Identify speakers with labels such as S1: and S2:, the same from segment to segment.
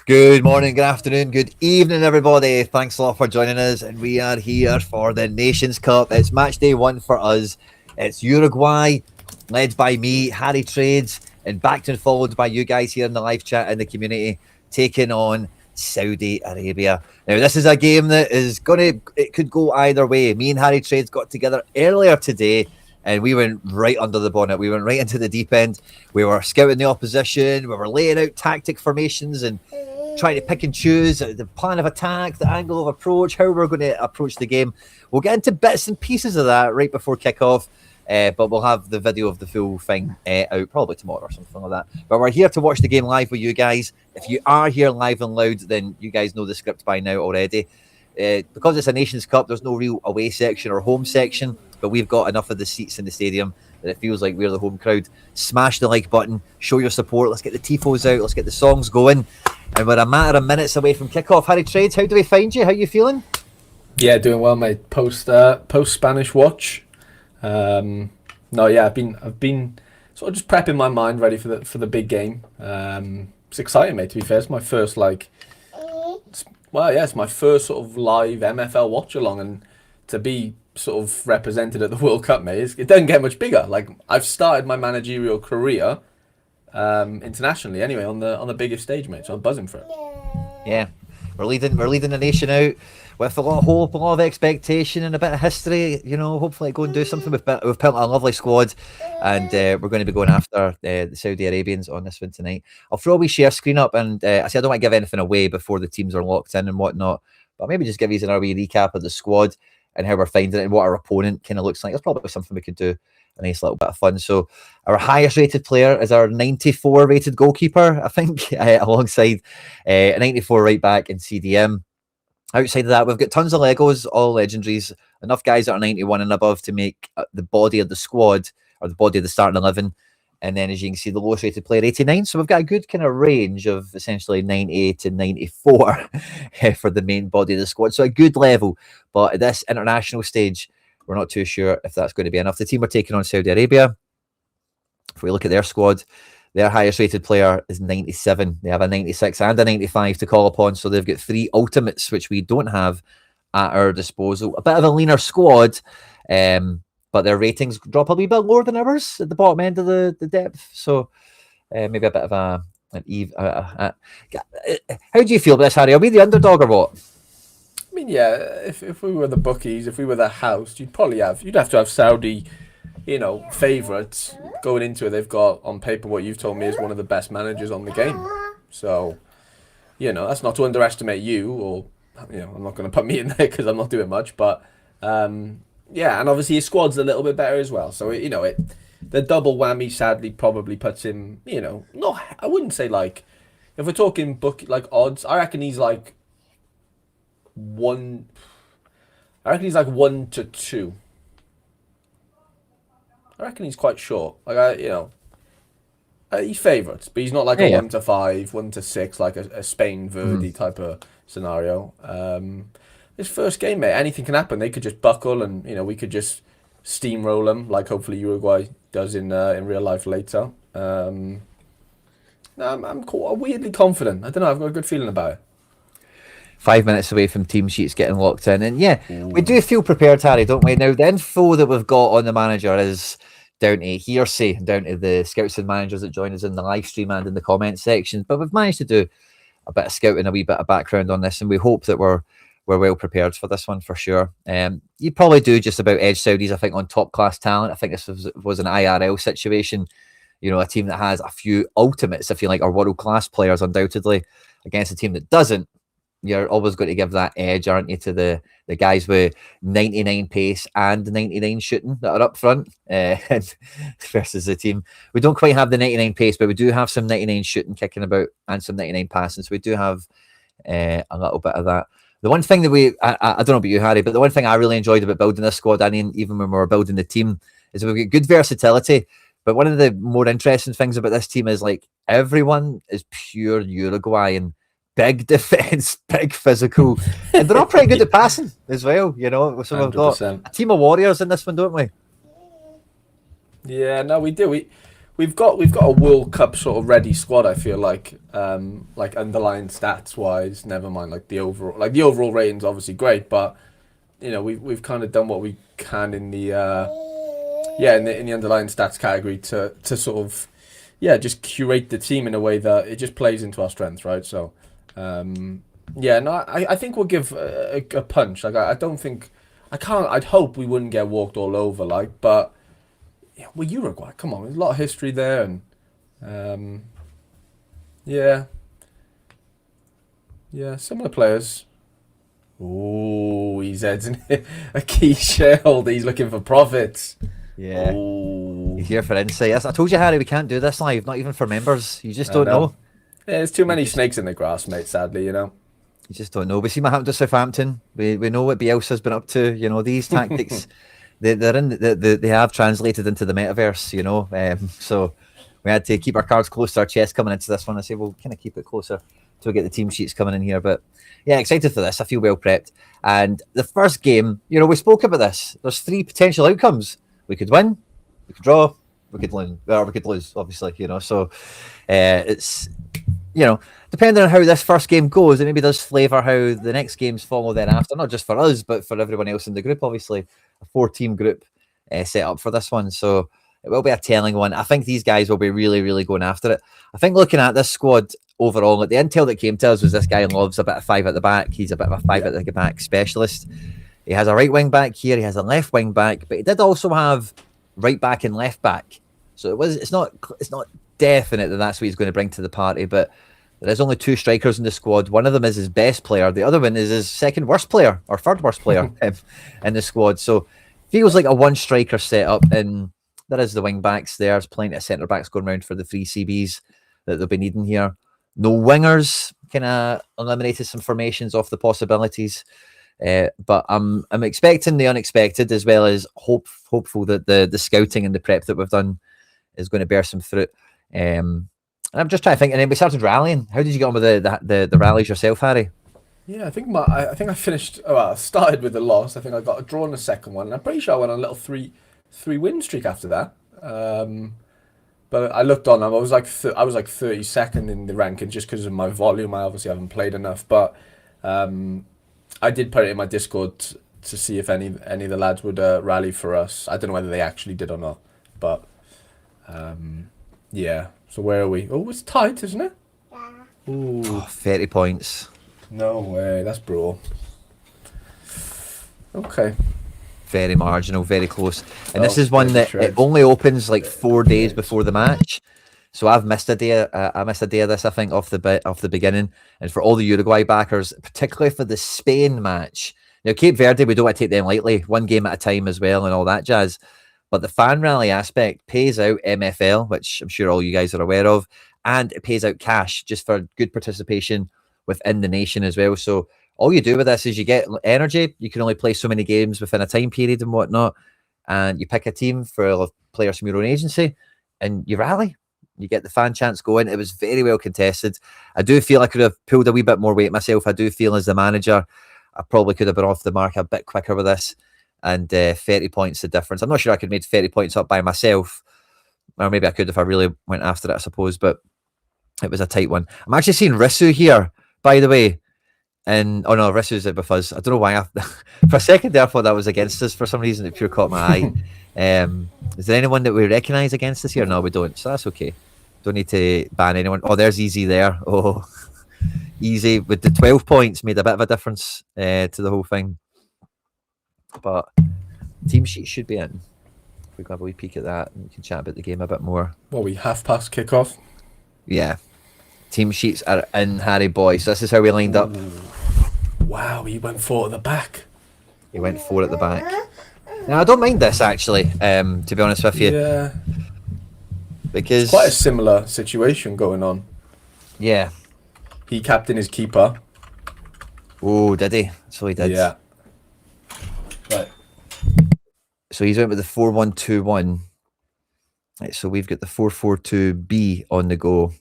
S1: Good morning, good afternoon, good evening, everybody. Thanks a lot for joining us. And we are here for the Nations Cup. It's match day one for us. It's Uruguay, led by me, Harry Trades, and backed and followed by you guys here in the live chat in the community, taking on Saudi Arabia. Now, this is a game that it could go either way. Me and Harry Trades got together earlier today, and we went right under the bonnet. We went right into the deep end. We were scouting the opposition. We were laying out tactic formations and trying to pick and choose the plan of attack, the angle of approach, how we're going to approach the game. We'll get into bits and pieces of that right before kickoff, but we'll have the video of the full thing out probably tomorrow or something like that. But we're here to watch the game live with you guys. If you are here live and loud, then you guys know the script by now already. Because it's a Nations Cup, there's no real away section or home section, but we've got enough of the seats in the stadium that it feels like we're the home crowd. Smash the like button, show your support. Let's get the tifos out, let's get the songs going. And we're a matter of minutes away from kickoff. Harry Trades, how do we find you? How you feeling?
S2: Yeah, doing well, mate. Post Spanish watch. I've been sort of just prepping my mind ready for the big game. It's exciting, mate. To be fair, it's my first it's my first sort of live MFL watch along, and to be sort of represented at the World Cup, mate, it doesn't get much bigger. Like, I've started my managerial career internationally anyway on the biggest stage, mate, so I'm buzzing for it.
S1: Yeah, we're leading the nation out with a lot of hope, a lot of expectation, and a bit of history. You know, hopefully go and do something. We've built a lovely squad, and we're going to be going after the Saudi Arabians on this one tonight. I'll throw a wee share screen up, and I don't want to give anything away before the teams are locked in and whatnot, but maybe just give you a wee recap of the squad and how we're finding it and what our opponent kind of looks like. That's probably something we could do. A nice little bit of fun. So our highest rated player is our 94 rated goalkeeper, I think, alongside a 94 right back in CDM. Outside of that, we've got tons of Legos, all legendaries, enough guys that are 91 and above to make the body of the squad or the body of the starting 11. And then, as you can see, the lowest rated player, 89. So we've got a good kind of range of essentially 98 to 94 for the main body of the squad. So a good level. But at this international stage, we're not too sure if that's going to be enough. The team are taking on Saudi Arabia. If we look at their squad, their highest rated player is 97. They have a 96 and a 95 to call upon. So they've got three ultimates, which we don't have at our disposal. A bit of a leaner squad, but their ratings drop a wee bit lower than ours at the bottom end of the depth. So maybe a bit of an eve. How do you feel about this, Harry? Are we the underdog or what?
S2: I mean, yeah, if we were the bookies, if we were the house, you'd have to have Saudi, favourites going into it. They've got on paper what you've told me is one of the best managers on the game. So, that's not to underestimate you, or I'm not going to put me in there because I'm not doing much. But and obviously his squad's a little bit better as well. So the double whammy sadly probably puts him. Not I wouldn't say like if we're talking book like odds. I reckon he's like 1 to 2. I reckon he's quite short. Like he's favourites, but he's not like 1 to 5, 1 to 6, like a Spain Verdi type of scenario. His first game, mate, anything can happen. They could just buckle, and we could just steamroll them, like hopefully Uruguay does in real life later. I'm weirdly confident. I don't know. I've got a good feeling about it.
S1: 5 minutes away from team sheets getting locked in. And we do feel prepared, Harry, don't we? Now, the info that we've got on the manager is down to hearsay, down to the scouts and managers that join us in the live stream and in the comment section. But we've managed to do a bit of scouting, a wee bit of background on this, and we hope that we're well prepared for this one for sure. You probably do just about edge Saudis, I think, on top class talent. I think this was an IRL situation. A team that has a few ultimates, if you like, or world class players, undoubtedly, against a team that doesn't. You're always going to give that edge, aren't you, to the guys with 99 pace and 99 shooting that are up front versus the team. We don't quite have the 99 pace, but we do have some 99 shooting kicking about and some 99 passing. So we do have a little bit of that. The one thing that I don't know about you, Harry, but the one thing I really enjoyed about building this squad, and even when we were building the team, is we've got good versatility. But one of the more interesting things about this team is like everyone is pure Uruguayan. Big defense, big physical, and they're all pretty good at passing as well. So we've got a team of warriors in this one, don't we?
S2: Yeah, no, we do. we've got a World Cup sort of ready squad. I feel like underlying stats wise, never mind the overall rating's obviously great, but we've kind of done what we can in the in the underlying stats category to sort of just curate the team in a way that it just plays into our strengths, right? So I think we'll give a punch. Like I don't think I'd hope we wouldn't get walked all over, but we're Uruguay. Come on, there's a lot of history there, and similar players. Oh, he's heading a key shareholder. He's looking for profits.
S1: Yeah.
S2: Ooh.
S1: He's here for insight. I told you, Harry, we can't do this live, not even for members. You just don't know.
S2: Yeah, there's too many snakes in the grass, mate, sadly, You
S1: just don't know. We see what happened to Southampton. We know what Bielsa's been up to. These tactics, they have translated into the metaverse, so we had to keep our cards close to our chest coming into this one. I say, we'll kind of keep it closer till we get the team sheets coming in here. But yeah, excited for this. I feel well prepped. And the first game, we spoke about this. There's 3 potential outcomes. We could win, we could draw, we could win, or we could lose, obviously, So it's, depending on how this first game goes, it maybe does flavour how the next games follow thereafter, not just for us, but for everyone else in the group, obviously. A 4-team group set up for this one. So it will be a telling one. I think these guys will be really, really going after it. I think looking at this squad overall, the intel that came to us was this guy loves a bit of 5 at the back. He's a bit of a 5 at the back specialist. He has a right wing back here. He has a left wing back, but he did also have right back and left back. So it's not definite that that's what he's going to bring to the party. But there is only 2 strikers in the squad. One of them is his best player. The other one is his second worst player or third worst player in the squad. So feels like a 1 striker setup, and there is the wing backs. There's plenty of centre backs going around for the 3 CBs that they'll be needing here. No wingers, kind of eliminated some formations off the possibilities. But I'm expecting the unexpected, as well as hopeful that the scouting and the prep that we've done is going to bear some fruit. And I'm just trying to think. And then we started rallying. How did you get on with the rallies yourself, Harry?
S2: Yeah, I think I finished. I started with a loss. I think I got a draw in the second one, and I'm pretty sure I went on a little three win streak after that. But I looked on. I was like 32nd in the ranking just because of my volume. I obviously haven't played enough, but I did put it in my Discord to see if any of the lads would rally for us. I don't know whether they actually did or not, but yeah. So where are we? Oh, it's tight, isn't it?
S3: Yeah.
S2: Ooh,
S1: 30 points.
S2: No way. That's brutal. Okay.
S1: Very marginal, very close. And this is one that it only opens like 4 days before the match. So I've missed a day. I missed a day of this, I think, off the beginning. And for all the Uruguay backers, particularly for the Spain match. Now, Cape Verde, we don't want to take them lightly. 1 game at a time as well and all that jazz. But the fan rally aspect pays out MFL, which I'm sure all you guys are aware of. And it pays out cash just for good participation within the nation as well. So all you do with this is you get energy. You can only play so many games within a time period and whatnot. And you pick a team for players from your own agency and you rally. You get the fan chants going. It was very well contested. I do feel I could have pulled a wee bit more weight myself. I do feel as the manager, I probably could have been off the mark a bit quicker with this. And 30 points the difference. I'm not sure I could have made 30 points up by myself. Or maybe I could if I really went after it, I suppose. But it was a tight one. I'm actually seeing Risu here, by the way. And oh no, Rissu's with us. I don't know why. For a second there, I thought that was against us. For some reason, it pure caught my eye. Is there anyone that we recognise against us here? No, we don't. So that's okay. Don't need to ban anyone. Oh, there's Easy there. Oh, Easy with the 12 points made a bit of a difference to the whole thing. But team sheet should be in. We can have a wee peek at that and we can chat about the game a bit more.
S2: Well, we half past kickoff.
S1: Yeah. Team sheets are in, Harry boy. So this is how we lined up.
S2: Wow, he went 4 at the back.
S1: He went 4 at the back. Now I don't mind this actually, to be honest with you.
S2: Yeah.
S1: Because
S2: it's quite a similar situation going on.
S1: Yeah.
S2: He captained his keeper.
S1: Oh, did he? So he did.
S2: Yeah. Right.
S1: So he's went with the 4-1-2-1. Right, so we've got the 4-4-2-B on the go.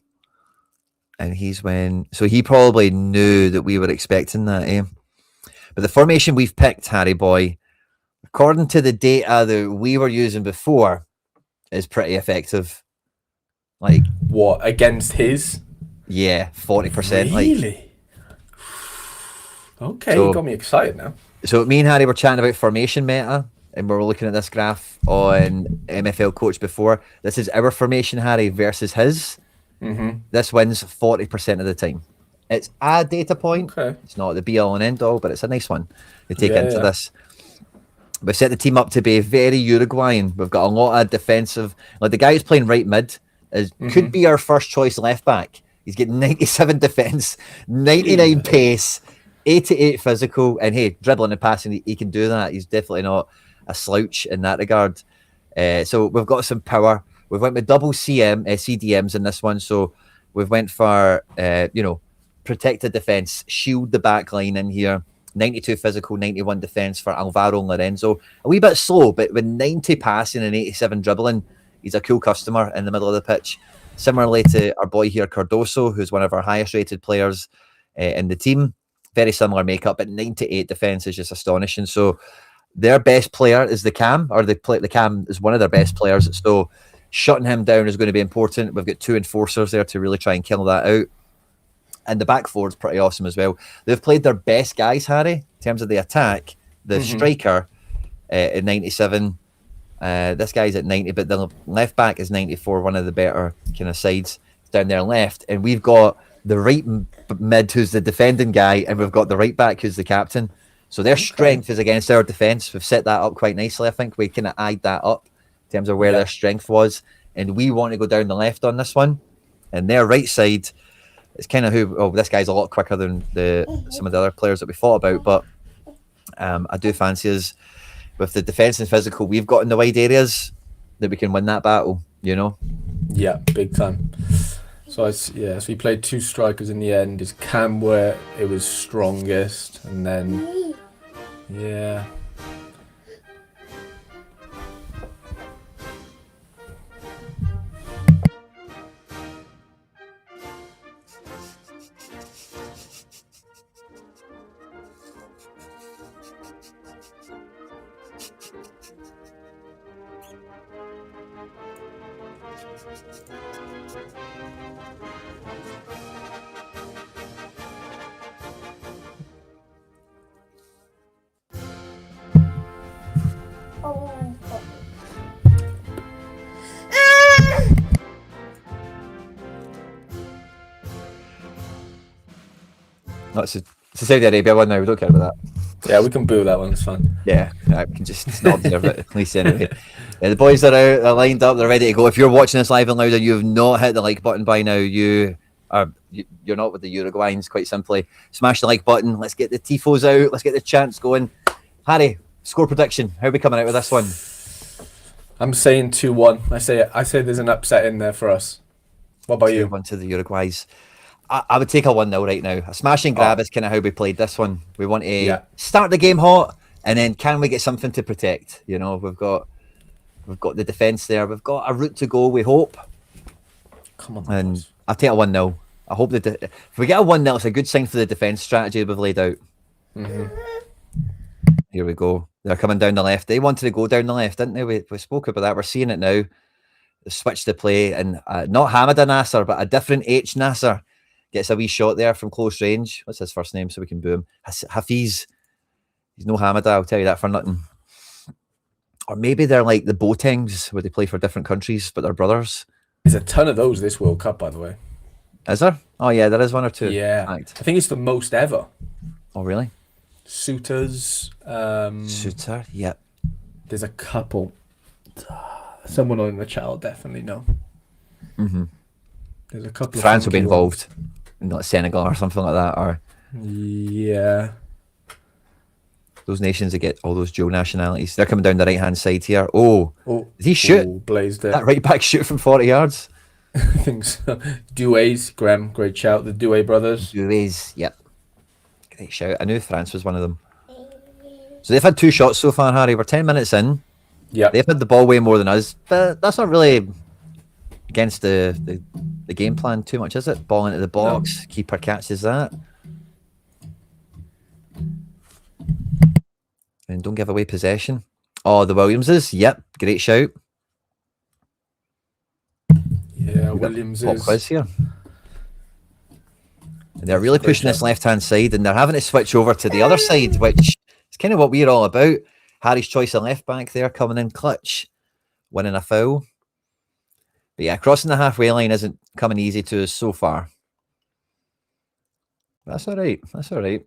S1: And he's went. So he probably knew that we were expecting that, eh? But the formation we've picked, Harry boy, according to the data that we were using before, is pretty effective. Like,
S2: What, against his?
S1: yeah, 40%. Like,
S2: Really? Okay, you
S1: so
S2: got me excited now.
S1: so me and Harry were chatting about formation meta, and we were looking at this graph on MFL Coach before. This is our formation, Harry, versus his. This wins 40% of the time. It's a data point.
S2: Okay.
S1: It's not the be all and end all, but it's a nice one to take
S2: Yeah,
S1: into
S2: yeah.
S1: this. We set the team up to be very Uruguayan. We've got a lot of defensive. Like the guy who's playing right mid could be our first choice left back. He's getting 97 defense, 99 pace, 88 physical, and hey, dribbling and passing, he can do that. He's definitely not a slouch in that regard. So we've got some power. We've went with double CDMs in this one. So we've went for protected defense, shield the back line in here. 92 physical, 91 defense for Alvaro Lorenzo. A wee bit slow, but with 90 passing and 87 dribbling, he's a cool customer in the middle of the pitch. Similarly to our boy here, Cardoso, who's one of our highest rated players in the team. Very similar makeup, but 98 defense is just astonishing. So their best player is the Cam, or the Cam is one of their best players. So shutting him down is going to be important. We've got two enforcers there to really try and kill that out. And the back four is pretty awesome as well. They've played their best guys, Harry, in terms of the attack. The striker at 97. This guy's at 90, but the left back is 94, one of the better kind of sides down there left. And we've got the right mid, who's the defending guy, and we've got the right back, who's the captain. So their strength is against our defence. We've set that up quite nicely. I think we kind of eyed that up in terms of where their strength was. And we want to go down the left on this one. And their right side... It's kind of this guy's a lot quicker than some of the other players that we thought about, but I do fancy us with the defence and physical we've got in the wide areas that we can win that battle,
S2: Yeah, big time. So we played two strikers in the end. Is Cam where it was strongest, and then
S1: It's a Saudi Arabia one now. We don't care about that.
S2: Yeah, we can boo that one. It's fine.
S1: Yeah, I can just not observe it at least anyway. The boys are out, they're lined up, they're ready to go. If you're watching this live and loud and you have not hit the like button by now, you're not with the Uruguayans. Quite simply, smash the like button. Let's get the tifos out. Let's get the chants going. Harry, score prediction. How are we coming out with this one?
S2: I'm saying 2-1. I say there's an upset in there for us. What about you?
S1: 2-1 to the Uruguays. I would take a 1-0 right now. A smash and grab is kind of how we played this one. We want to start the game hot, and then can we get something to protect? We've got the defence there. We've got a route to go, we hope.
S2: Come on.
S1: And I'll take a 1-0. I hope that if we get a 1-0, it's a good sign for the defence strategy we've laid out. Here we go. They're coming down the left. They wanted to go down the left, didn't they? We spoke about that. We're seeing it now. The switch to play, and not Hamada Nasser, but a different H Nasser. Gets a wee shot there from close range. What's his first name so we can boo him? Hafiz. He's no Hamada, I'll tell you that for nothing. Or maybe they're like the Boatengs, where they play for different countries, but they're brothers.
S2: There's a ton of those this World Cup, by the way.
S1: Is there? Oh, yeah, there is one or two.
S2: Yeah. I think it's the most ever.
S1: Oh, really?
S2: Suitors.
S1: Suitor, yep.
S2: There's a couple. Someone on the chat will definitely know. There's a couple.
S1: France will be involved. In like Senegal or something like that, or those nations that get all those dual nationalities. They're coming down the right hand side here. Did he shoot?
S2: Blazed it.
S1: That right back shoot from 40 yards.
S2: I think so. Douays, Graham, great shout. The Douay brothers.
S1: Douays, yep. Great shout. I knew France was one of them. So they've had 2 shots so far, Harry. We're 10 minutes in.
S2: Yeah.
S1: They've had the ball way more than us, but that's not really against the game plan too much, is it? Ball into the box, keeper catches that. And don't give away possession. Oh, the Williamses, yep, great shout.
S2: Yeah, Williams
S1: pop
S2: is.
S1: quiz here. And they're really pushing this left-hand side, and they're having to switch over to the other side, which is kind of what we're all about. Harry's choice of left back there, coming in clutch, winning a foul. But yeah, crossing the halfway line isn't coming easy to us so far. That's all right. That's all right.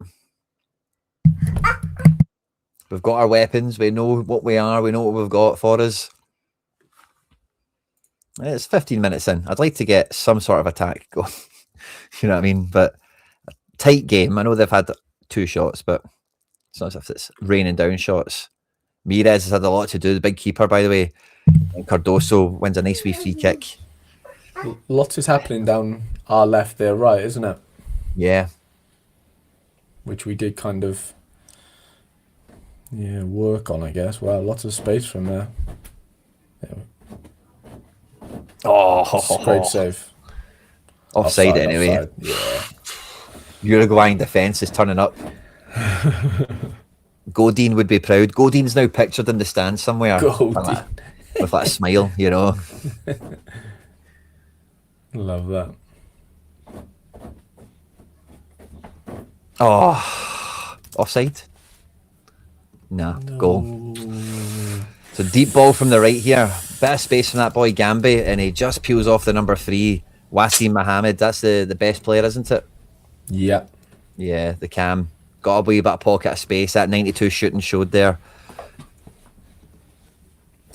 S1: We've got our weapons. We know what we are. We know what we've got for us. It's 15 minutes in. I'd like to get some sort of attack going. You know what I mean? But a tight game. I know they've had 2 shots, but it's not as if it's raining down shots. Mires has had a lot to do. The big keeper, by the way. And Cardoso wins a nice wee free kick.
S2: Lots is happening down our left, their right, isn't it?
S1: Yeah.
S2: Which we did kind of work on, I guess. Wow, lots of space from there.
S1: Oh,
S2: great save.
S1: Offside anyway.
S2: Offside. Yeah.
S1: Uruguayan defence is turning up. Godin would be proud. Godin's now pictured in the stand somewhere.
S2: Godin.
S1: With that smile, you know.
S2: Love that.
S1: Oh, offside? Nah, goal. So deep ball from the right here. Bit of space from that boy Gambi, and he just peels off the number 3, Wasim Mohammed. That's the best player, isn't it?
S2: Yeah.
S1: Yeah, the cam. Got a wee bit of pocket of space. That 92 shooting showed there.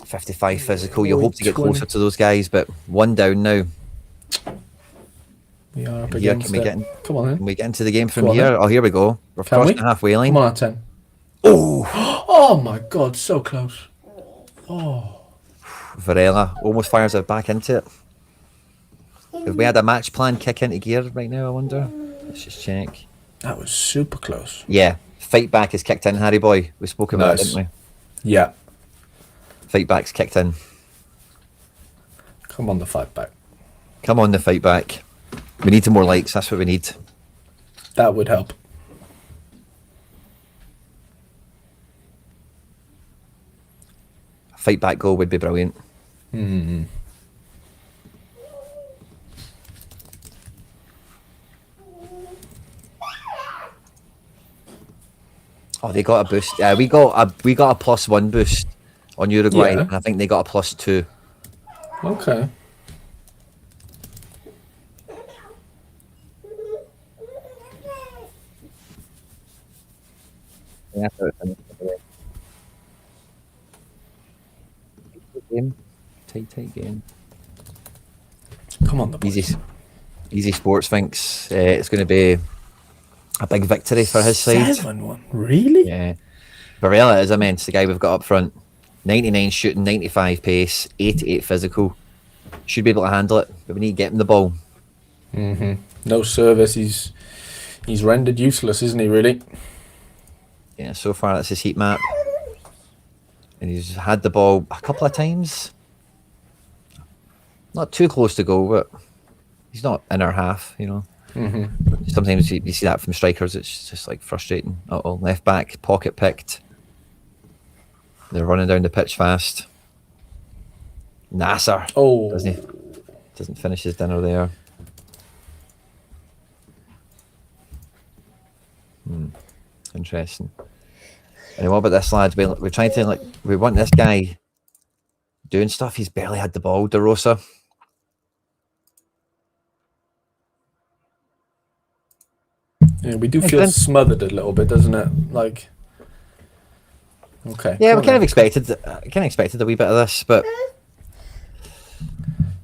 S1: 55 physical. You hope to get closer to those guys, but 1 down now.
S2: We are up against it. Come on, then.
S1: Can we get into the game from here? Oh, here we go. We're crossing the halfway line.
S2: Come on, 10.
S1: Oh!
S2: Oh my God, so close. Oh.
S1: Varela almost fires it back into it. If we had a match plan kick into gear right now, I wonder. Let's just check.
S2: That was super close.
S1: Yeah. Fight back is kicked in, Harry boy. We spoke about it, didn't we?
S2: Yeah.
S1: Fight back's kicked in.
S2: Come on, the fight back.
S1: Come on, the fight back. We need some more likes. That's what we need.
S2: That would help.
S1: A fight back goal would be brilliant. Oh, they got a boost. Yeah, we got a +1 boost on Uruguay, and I think they got a +2.
S2: Okay.
S1: Yeah, tight game.
S2: Come on, the boys.
S1: Easy sports thinks it's going to be a big victory for his side.
S2: 7-1, really?
S1: Yeah. Varela is immense, the guy we've got up front. 99 shooting, 95 pace, 88 physical. Should be able to handle it, but we need to get him the ball.
S2: No service. He's rendered useless, isn't he, really?
S1: Yeah, so far that's his heat map. And he's had the ball a couple of times. Not too close to goal, but he's not in our half, you know. Sometimes you see that from strikers, it's just like frustrating. Uh-oh, left back, pocket picked. They're running down the pitch fast. Nasser.
S2: Oh.
S1: Doesn't finish his dinner there. Interesting. And what about this lad? We're trying to we want this guy doing stuff. He's barely had the ball, De Rosa.
S2: Yeah, we do feel smothered a little bit, doesn't it? Like, okay.
S1: Yeah, we kind of expected a wee bit of this, but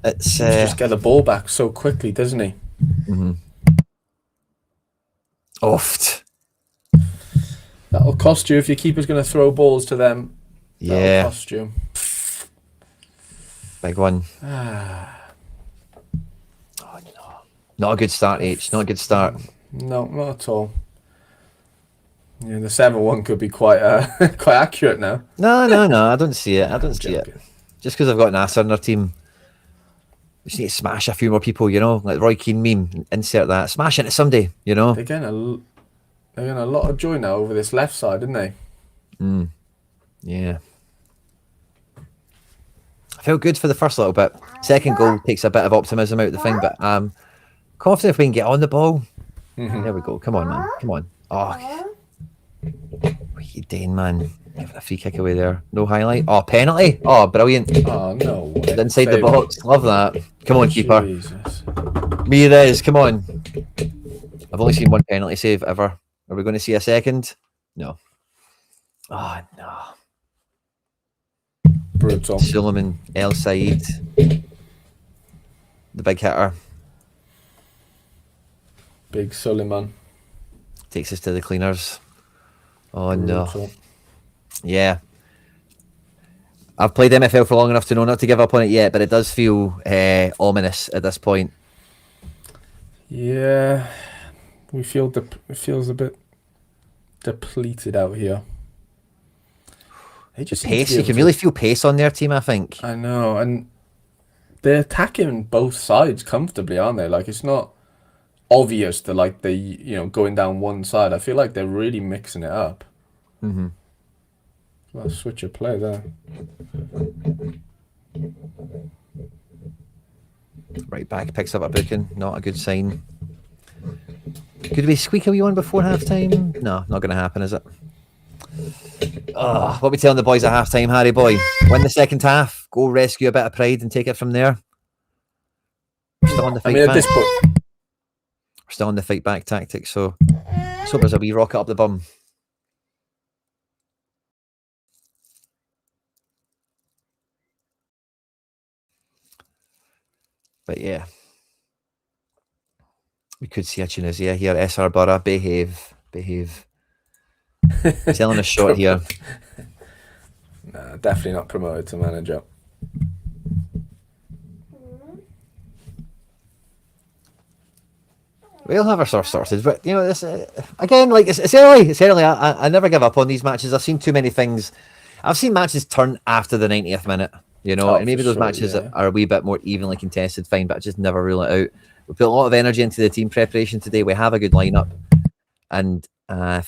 S1: it's
S2: just get the ball back so quickly, doesn't he?
S1: Oft.
S2: That'll cost you if your keeper's going to throw balls to them.
S1: Yeah.
S2: That'll cost you.
S1: Big one. Oh no. Not a good start, H. Not a good start.
S2: No, not at all. Yeah, the 7-1 could be quite quite accurate now.
S1: No. I don't see it. Just because I've got Nasser on our team, we just need to smash a few more people, you know, like Roy Keane meme. Insert that. Smash it someday, you know.
S2: They're getting a lot of joy now over this left side, aren't they?
S1: Yeah. I felt good for the first little bit. Second goal takes a bit of optimism out of the thing, but confident if we can get on the ball. There we go. Come on, man. Come on. Oh, what are you doing, man? Give a free kick away there. No highlight. Oh, penalty. Oh, brilliant.
S2: Oh, no way.
S1: Inside the box. Love that. Come on, keeper.
S2: Jesus.
S1: Mires, come on. I've only seen one penalty save ever. Are we going to see a second? No. Oh, no.
S2: Brutal.
S1: Suleiman El Said. The big hitter.
S2: Big Suleiman.
S1: Takes us to the cleaners. Oh,
S2: Brutal.
S1: no. Yeah. I've played MFL for long enough to know not to give up on it yet, but it does feel ominous at this point.
S2: Yeah. We feel it feels a bit depleted out here. They just
S1: Pace, you can really feel pace on their team, I think.
S2: I know, and they're attacking both sides comfortably, aren't they? Like, it's not obvious that, like, they, going down one side. I feel like they're really mixing it up.
S1: Mm-hmm.
S2: Well, switch of play there.
S1: Right back picks up a booking. Not a good sign. Could we squeak a wee one before half time? No, not going to happen, is it? What are we telling the boys at half time, Harry boy? Win the second half, go rescue a bit of pride and take it from there. We're still on the fight back.
S2: At this point,
S1: We're still on the fight back tactic, so there's a wee rocket up the bum. But yeah, we could see a Tunisia here. SR Borough, behave. Selling a shot here.
S2: nah, definitely not promoted to manager.
S1: We'll have our stuff sorted, but this again, like it's early. It's early. I never give up on these matches. I've seen too many things. I've seen matches turn after the 90th minute. And maybe those matches are a wee bit more evenly contested, fine, but I just never rule it out. We put a lot of energy into the team preparation today. We have a good lineup, and I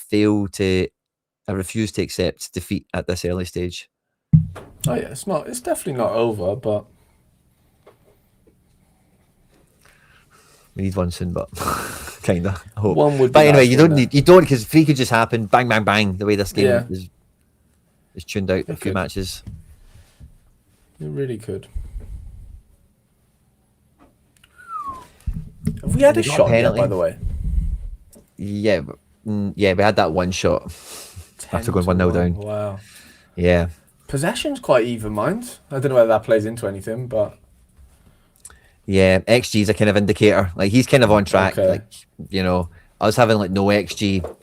S1: refuse to accept defeat at this early stage.
S2: Oh yeah, it's definitely not over, but
S1: we need one soon, but kind of.
S2: One would.
S1: But anyway, you don't because three could just happen, bang, bang, bang. The way this game is tuned out a few matches.
S2: It really could. Have we had a shot yet, by the way?
S1: Yeah, we had that one shot after going 1-0 down.
S2: Wow.
S1: Yeah.
S2: Possession's quite even, mind. I don't know whether that plays into anything, but
S1: yeah, XG is a kind of indicator. Like he's kind of on track.
S2: Okay.
S1: Like us having like no XG.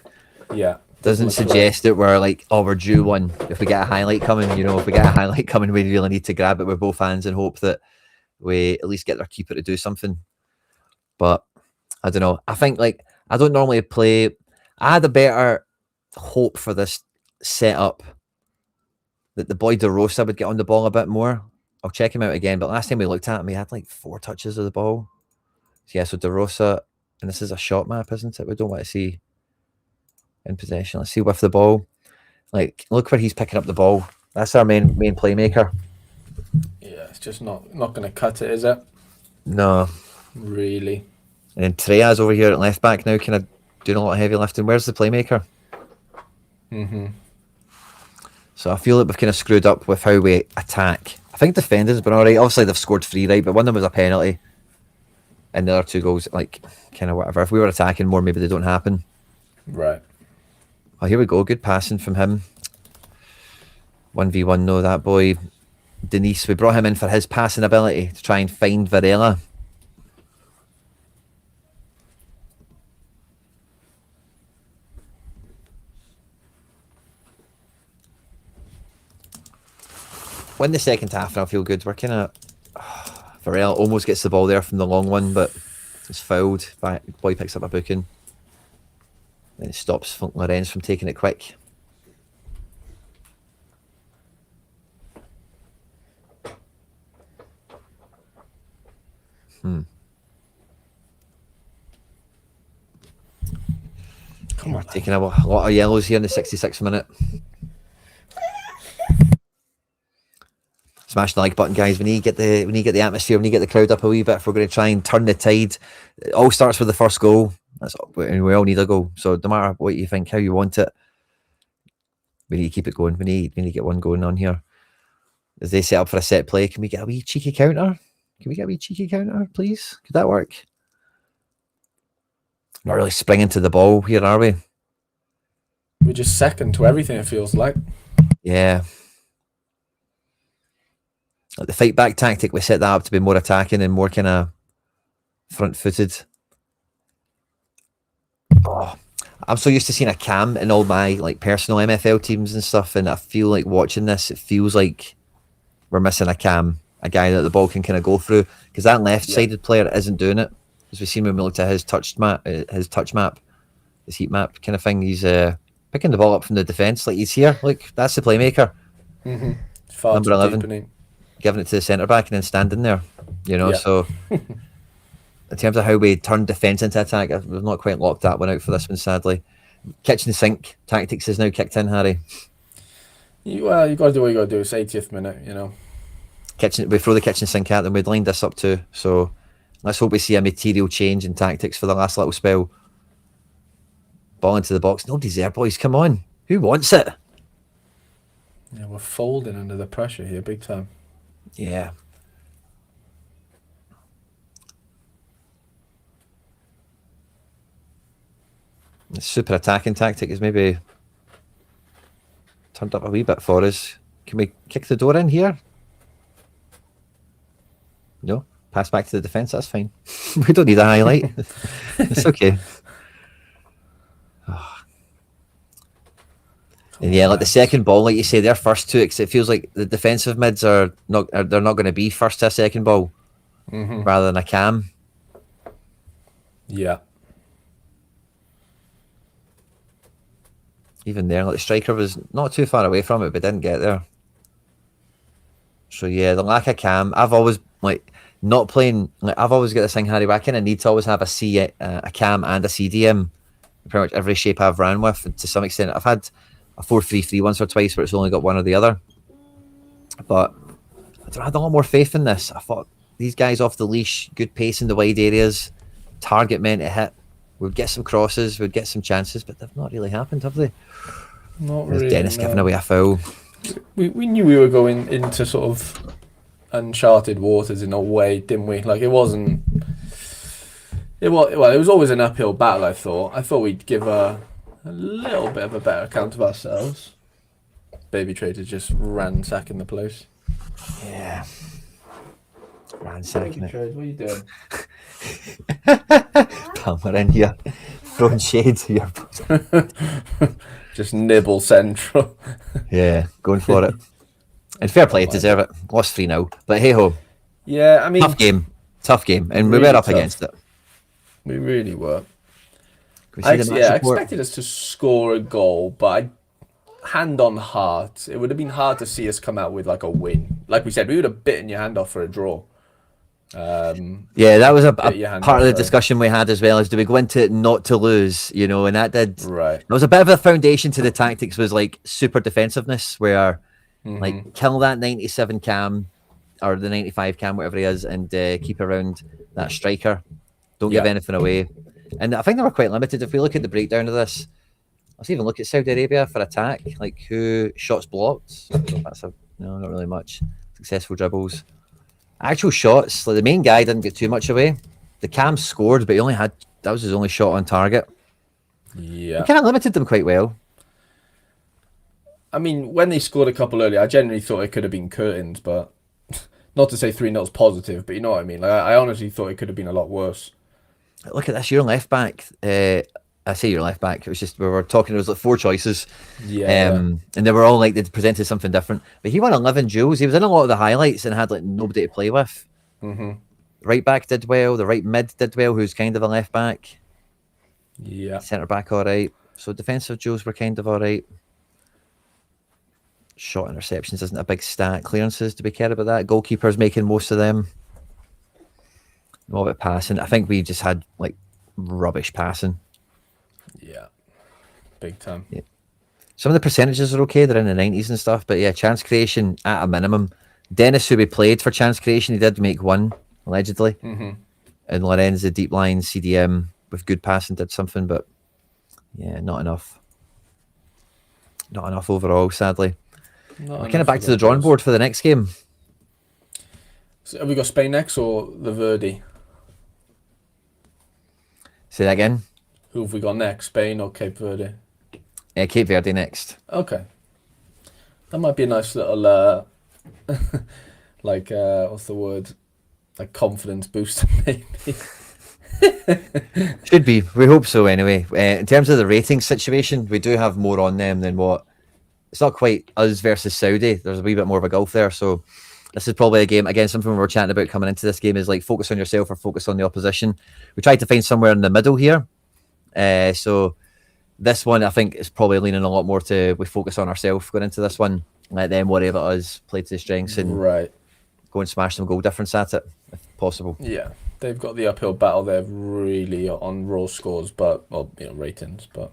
S2: Yeah.
S1: Doesn't suggest that we're like, we're due one. If we get a highlight coming, if we get a highlight coming, we really need to grab it with both hands and hope that we at least get their keeper to do something. But I don't know. I think like I don't normally play. I had a better hope for this setup that the boy De Rosa would get on the ball a bit more. I'll check him out again. But last time we looked at him, he had like 4 touches of the ball. So yeah, so De Rosa, and this is a shot map, isn't it? We don't want to see in possession. Let's see with the ball. Like, look where he's picking up the ball. That's our main playmaker.
S2: Yeah, it's just not going to cut it, is it?
S1: No.
S2: Really.
S1: And then Treyas over here at left back now, kind of doing a lot of heavy lifting. Where's the playmaker?
S2: Mm-hmm.
S1: So I feel like we've kind of screwed up with how we attack. I think defenders have been all right. Obviously, they've scored 3, right? But one of them was a penalty. And the other 2 goals, like, kind of whatever. If we were attacking more, maybe they don't happen.
S2: Right.
S1: Oh, here we go. Good passing from him. 1v1, no, that boy. Denise, we brought him in for his passing ability to try and find Varela. Win the second half and I'll feel good. We're kind of... Varela almost gets the ball there from the long one, but it's fouled. Boy picks up a booking. Then it stops Lorenz from taking it quick. We're taking a lot of yellows here in the 66th minute. Smash the like button, guys. We need to get the atmosphere. We need to get the crowd up a wee bit. If we're going to try and turn the tide, it all starts with the first goal. And we all need a goal. So no matter what you think, how you want it, we need to keep it going. We need to get one going on here. As they set up for a set play, can we get a wee cheeky counter? Please? Could that work? Not really springing to the ball here, are we?
S2: We're just second to everything, it feels like.
S1: Yeah. Like the fight back tactic, we set that up to be more attacking and more kind of front-footed. Oh, I'm so used to seeing a cam in all my like personal MFL teams and stuff, and I feel like watching this, it feels like we're missing a cam, a guy that the ball can kind of go through, because that left-sided player isn't doing it. As we've seen when we looked at his touch map, his heat map kind of thing, he's picking the ball up from the defence like he's here. Look, that's the playmaker.
S2: Mm-hmm.
S1: Number 11, giving it to the centre back and then standing there. You know, so in terms of how we turn defence into attack, we've not quite locked that one out for this one, sadly. Kitchen sink tactics is now kicked in, Harry.
S2: Well, you got to do what you got to do. It's 80th minute, you know.
S1: We throw the kitchen sink at them. We'd lined this up too. So let's hope we see a material change in tactics for the last little spell. Ball into the box. Nobody's there, boys. Come on. Who wants it?
S2: Yeah, we're folding under the pressure here, big time.
S1: Yeah. The super attacking tactic is maybe turned up a wee bit for us. Can we kick the door in here? No. Pass back to the defence. That's fine. We don't need a highlight. It's okay. And yeah, like the second ball, like you say, their first two, it feels like the defensive mids they're not going to be first to a second ball rather than a cam.
S2: Yeah.
S1: Even there, like the striker was not too far away from it, but didn't get there. So yeah, the lack of cam. I've always not playing. Like I've always got this thing, Harry. Where I kind of need to always have a cam and a CDM. Pretty much every shape I've ran with, and to some extent, I've had a 4-3-3 once or twice where it's only got one or the other. But I had a lot more faith in this. I thought these guys off the leash, good pace in the wide areas, target meant to hit. We'd get some crosses, we'd get some chances, but they've not really happened, have they?
S2: Not
S1: There's
S2: really.
S1: Dennis giving away a foul.
S2: We knew we were going into sort of uncharted waters in a way, didn't we? Like it was always an uphill battle. I thought we'd give a little bit of a better account of ourselves. Baby Trader just ransacking the place.
S1: Yeah. Ransacking it.
S2: Trade, what are you doing?
S1: Palmer in here, throwing shade to your
S2: Just nibble central.
S1: Yeah, going for it. And fair play, deserve it. Lost 3-0. But hey ho.
S2: Yeah, I mean
S1: Tough game. And
S2: really
S1: we were up
S2: tough.
S1: against it.
S2: We really were.
S1: I
S2: I expected us to score a goal, but hand on heart, it would have been hard to see us come out with like a win. Like we said, we would have bitten your hand off for a draw.
S1: Yeah, that was a part of the
S2: off,
S1: discussion we had as well, is do we go into it not to lose, you know, and that did.
S2: Right.
S1: There was a bit of a foundation to the tactics, was like super defensiveness, where like kill that 97 cam or the 95 cam, whatever it is, and keep around that striker. Don't give anything away. And I think they were quite limited. If we look at the breakdown of this, let's even look at Saudi Arabia for attack, like who shots blocked. That's no, not really much. Successful dribbles. Actual shots, like the main guy didn't get too much away. The cam scored, but that was his only shot on target.
S2: Yeah.
S1: He kind of limited them quite well.
S2: I mean, when they scored a couple earlier, I generally thought it could have been curtains, but not to say 3-0 is positive, but you know what I mean. Like I honestly thought it could have been a lot worse.
S1: Look at this, you're left back. I say you're left back. It was just we were talking. There was like 4 choices, and they were all like they presented something different. But he won 11 duels. He was in a lot of the highlights and had like nobody to play with. Right back did well. The right mid did well, who's kind of a left back.
S2: Yeah.
S1: Centre back all right. So defensive duels were kind of all right. Shot interceptions isn't a big stat. Clearances, do we care about that? Goalkeepers making most of them. All about passing. I think we just had like rubbish passing.
S2: Yeah, big time.
S1: Yeah. Some of the percentages are okay. They're in the 90s and stuff. But yeah, chance creation at a minimum. Dennis, who we played for chance creation, he did make one, allegedly.
S2: Mm-hmm.
S1: And Lorenz, the deep line CDM with good passing, did something, but yeah, not enough. Not enough overall, sadly.
S2: Not
S1: We're kind of
S2: enough
S1: back
S2: for
S1: to the
S2: the
S1: drawing
S2: boys.
S1: board for the next game.
S2: So have we got Spain next or the Verdi?
S1: Say that again.
S2: Who have we got next, Spain or Cape Verde?
S1: Cape Verde next.
S2: Okay. That might be a nice little, what's the word? Like confidence booster, maybe.
S1: Should be. We hope so anyway. In terms of the rating situation, we do have more on them than what... It's not quite us versus Saudi. There's a wee bit more of a gulf there. So this is probably a game, again, something we were chatting about coming into this game is like focus on yourself or focus on the opposition. We tried to find somewhere in the middle here. So this one, I think, is probably leaning a lot more to we focus on ourselves going into this one. Let them worry about us, play to the strengths, and
S2: Right.
S1: go and smash some goal difference at it, if possible.
S2: Yeah. They've got the uphill battle there really on raw scores, but, well, ratings, but...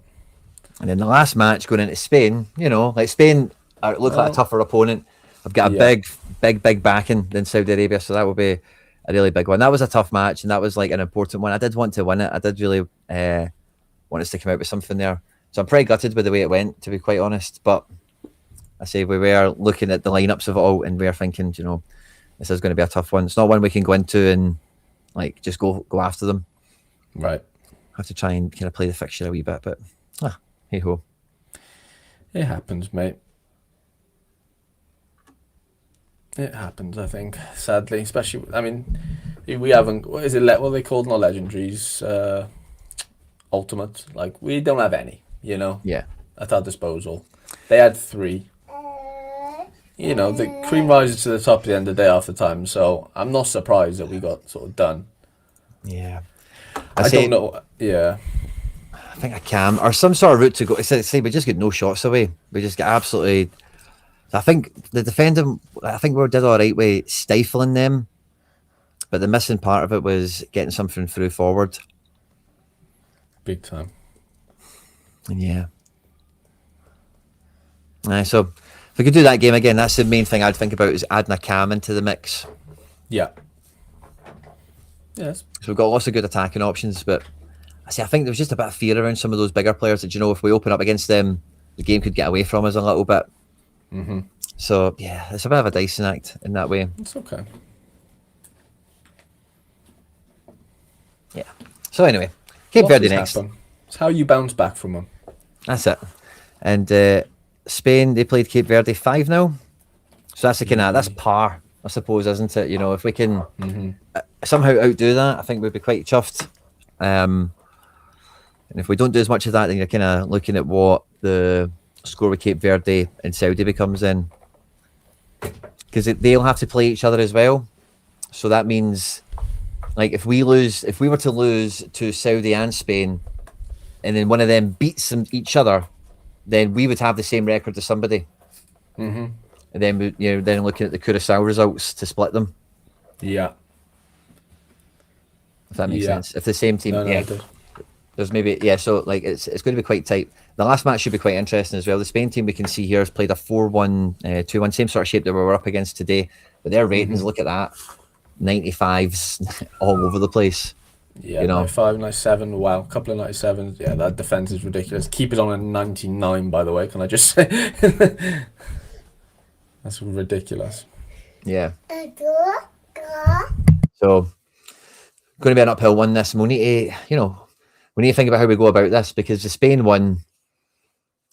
S1: And then the last match going into Spain, like Spain look like a tougher opponent. I've got a big backing than Saudi Arabia, so that will be a really big one. That was a tough match, and that was like an important one. I did want to win it. I did really want us to come out with something there. So I'm pretty gutted with the way it went, to be quite honest. But I say we were looking at the lineups of it all, and we were thinking, this is going to be a tough one. It's not one we can go into and like just go after them.
S2: Right.
S1: Have to try and kind of play the fixture a wee bit, but hey ho.
S2: It happens, mate. It happens, I think, sadly. Especially, I mean, we haven't... What is it? What are they called? Not legendaries. Ultimate. Like, we don't have any,
S1: Yeah.
S2: at our disposal. They had 3. The cream rises to the top at the end of the day half the time, so I'm not surprised that we got sort of done.
S1: Yeah.
S2: I don't know. Yeah.
S1: I think I can, or some sort of route to go. Say we just get no shots away. We just get absolutely... I think the defending, I think we did all right with stifling them, but the missing part of it was getting something through forward.
S2: Big time.
S1: Yeah. So if we could do that game again, that's the main thing I'd think about, is adding a cam into the mix.
S2: Yeah. Yes.
S1: So we've got lots of good attacking options, but I think there was just a bit of fear around some of those bigger players that, if we open up against them, the game could get away from us a little bit.
S2: Mm-hmm.
S1: So yeah, it's a bit of a dicing act in that way.
S2: It's okay.
S1: Yeah. So anyway, Cape Verde next.
S2: Happen. It's how you bounce back from them.
S1: That's it. And Spain, they played Cape Verde 5-0. So that's the kind of, that's par, I suppose, isn't it? If we can somehow outdo that, I think we'd be quite chuffed. And if we don't do as much of that, then you're kind of looking at what the score with Cape Verde and Saudi becomes then. Because they'll have to play each other as well. So that means, like, if we were to lose to Saudi and Spain, and then one of them beats each other, then we would have the same record as somebody.
S2: Mm-hmm.
S1: And then then looking at the Curacao results to split them.
S2: Yeah.
S1: If that makes sense. If the same team,
S2: No,
S1: there's maybe so like it's going to be quite tight. The last match should be quite interesting as well. The Spain team we can see here has played a 4-1, 2-1, same sort of shape that we were up against today. But their ratings, look at that, 95s all over the place.
S2: Yeah, 95, 97. Wow, a couple of 97s. Yeah, that defense is ridiculous. Keep it on a 99, by the way. Can I just say? That's ridiculous.
S1: Yeah. So, going to be an uphill one. This, and we need to, we need to think about how we go about this, because the Spain one,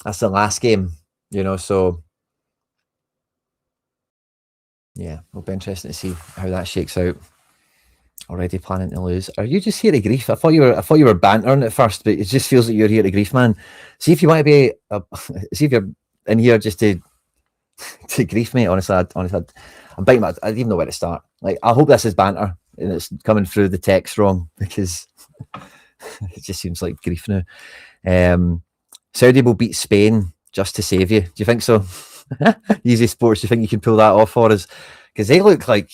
S1: that's the last game, So, yeah, it'll be interesting to see how that shakes out. Already planning to lose. Are you just here to grief? I thought you were bantering at first, but it just feels like you're here to grief, man. See if you want to be. See if you're in here just to grief me. Honestly, I'm biting my... I don't even know where to start. Like, I hope this is banter and it's coming through the text wrong, because it just seems like grief now. Saudi will beat Spain just to save you. Do you think so? Easy Sports, do you think you can pull that off for us? Because they look like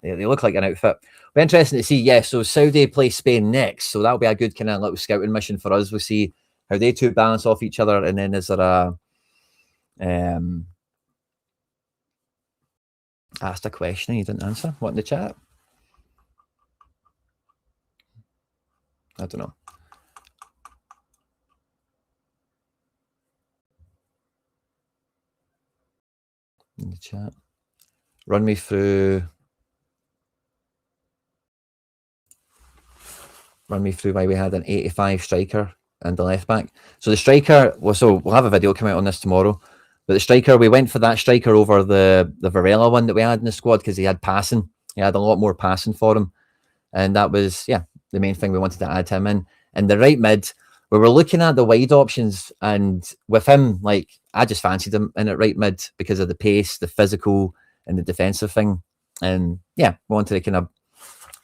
S1: an outfit. Be interesting to see. Yeah, so Saudi play Spain next, so that'll be a good kind of little scouting mission for us. We'll see how they two balance off each other, and then is there a asked a question and you didn't answer. What in the chat? I don't know. In the chat. Run me through why we had an 85 striker and the left back. So the striker, we'll have a video come out on this tomorrow. But the striker, we went for that striker over the Varela one that we had in the squad because he had passing. He had a lot more passing for him. And that was, the main thing we wanted to add him in. And the right mid, we were looking at the wide options. And with him, like, I just fancied him in at right mid because of the pace, the physical, and the defensive thing. And we wanted to kind of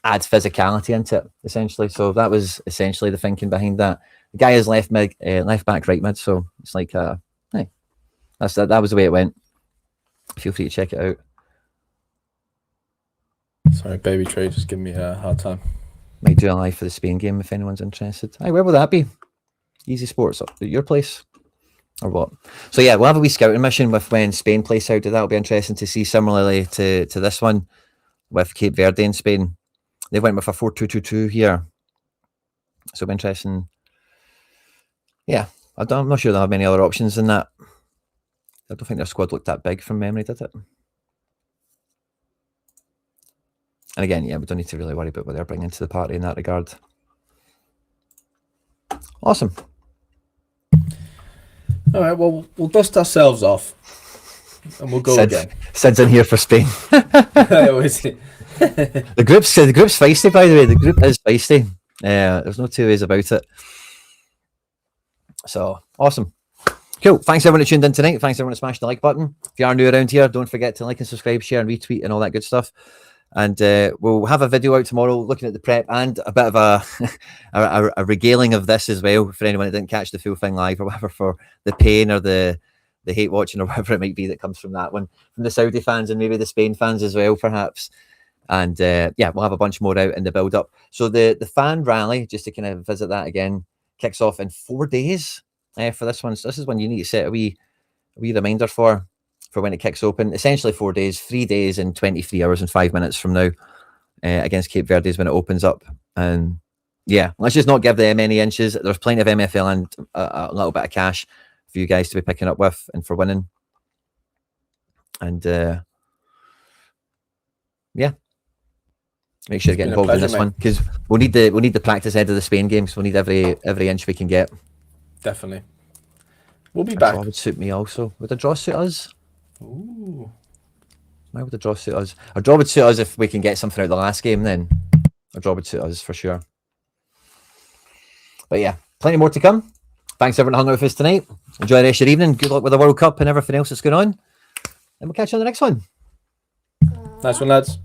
S1: add physicality into it, essentially. So that was essentially the thinking behind that. The guy is left back, right mid. So it's like, that was the way it went. Feel free to check it out.
S2: Sorry, Baby Trey just giving me a hard time.
S1: Might do a live for the Spain game if anyone's interested. Where will that be? Easy Sports at your place? Or what? So we'll have a wee scouting mission with when Spain play Saudi. That'll be interesting to see, similarly to this one with Cape Verde in Spain. They went with a 4-2-2-2 here. So it'll be interesting. Yeah, I'm not sure they'll have many other options than that. I don't think their squad looked that big from memory, did it? And again, we don't need to really worry about what they're bringing to the party in that regard. Awesome.
S2: All right, well, we'll dust ourselves off and we'll go again.
S1: Sid's in here for Spain. The group's feisty, by the way. The group is feisty. There's no two ways about it. So, awesome. Cool. Thanks everyone who tuned in tonight. Thanks everyone who smashed the like button. If you are new around here, don't forget to like and subscribe, share and retweet and all that good stuff. And we'll have a video out tomorrow looking at the prep and a bit of a regaling of this as well for anyone that didn't catch the full thing live or whatever, for the pain or the hate watching or whatever it might be that comes from that one, from the Saudi fans and maybe the Spain fans as well, perhaps. And we'll have a bunch more out in the build up. So the fan rally, just to kind of visit that again, kicks off in 4 days for this one. So this is one you need to set a wee reminder for when it kicks open. Essentially 4 days, 3 days and 23 hours and 5 minutes from now against Cape Verde is when it opens up. And let's just not give them any inches. There's plenty of MFL and a little bit of cash for you guys to be picking up with and for winning. And make sure to get involved in this one because we'll need the practice ahead of the Spain games. We'll need every inch we can get.
S2: Definitely. We'll be back.
S1: A draw would suit me also. Would a draw suit us?
S2: Ooh.
S1: Why would a draw suit us? A draw would suit us if we can get something out of the last game then. A draw would suit us for sure. But plenty more to come. Thanks everyone who hung out with us tonight. Enjoy the rest of your evening. Good luck with the World Cup and everything else that's going on. And we'll catch you on the next one.
S2: Nice one, lads.